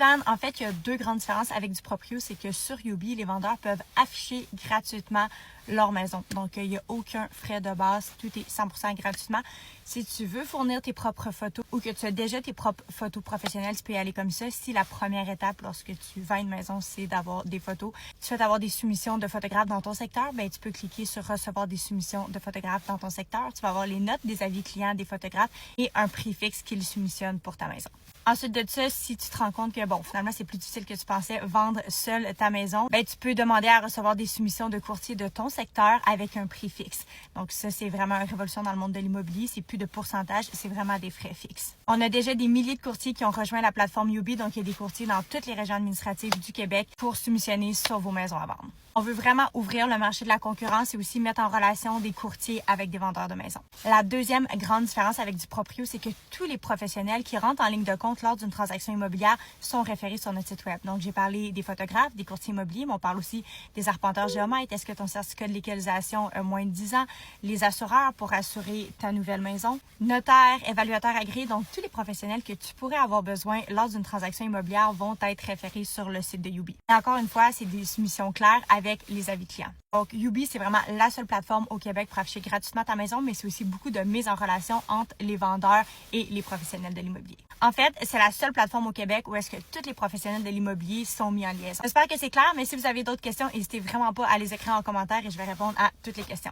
En fait, il y a deux grandes différences avec du proprio, c'est que sur Youbi, les vendeurs peuvent afficher gratuitement leur maison. Donc, il n'y a aucun frais de base, tout est 100% gratuitement. Si tu veux fournir tes propres photos ou que tu as déjà tes propres photos professionnelles, tu peux y aller comme ça. Si la première étape lorsque tu vends une maison, c'est d'avoir des photos, tu souhaites avoir des soumissions de photographes dans ton secteur, ben tu peux cliquer sur recevoir des soumissions de photographes dans ton secteur. Tu vas avoir les notes des avis clients des photographes et un prix fixe qu'ils soumissionnent pour ta maison. Ensuite de ça, si tu te rends compte que, finalement, c'est plus difficile que tu pensais vendre seule ta maison, ben, tu peux demander à recevoir des soumissions de courtiers de ton secteur avec un prix fixe. Donc, ça, c'est vraiment une révolution dans le monde de l'immobilier. C'est plus de pourcentage, c'est vraiment des frais fixes. On a déjà des milliers de courtiers qui ont rejoint la plateforme Youbi, donc il y a des courtiers dans toutes les régions administratives du Québec pour soumissionner sur vos maisons à vendre. On veut vraiment ouvrir le marché de la concurrence et aussi mettre en relation des courtiers avec des vendeurs de maisons. La deuxième grande différence avec du proprio, c'est que tous les professionnels qui rentrent en ligne de compte lors d'une transaction immobilière sont référés sur notre site web. Donc, j'ai parlé des photographes, des courtiers immobiliers, mais on parle aussi des arpenteurs géomètres. Est-ce que ton certificat de légalisation a moins de 10 ans? Les assureurs pour assurer ta nouvelle maison. Notaires, évaluateurs agréés. Donc, tous les professionnels que tu pourrais avoir besoin lors d'une transaction immobilière vont être référés sur le site de Youbi. Et encore une fois, c'est des soumissions claires avec les avis clients. Donc, Youbi, c'est vraiment la seule plateforme au Québec pour afficher gratuitement ta maison, mais c'est aussi beaucoup de mise en relation entre les vendeurs et les professionnels de l'immobilier. En fait, c'est la seule plateforme au Québec où est-ce que tous les professionnels de l'immobilier sont mis en liaison. J'espère que c'est clair, mais si vous avez d'autres questions, n'hésitez vraiment pas à les écrire en commentaire et je vais répondre à toutes les questions.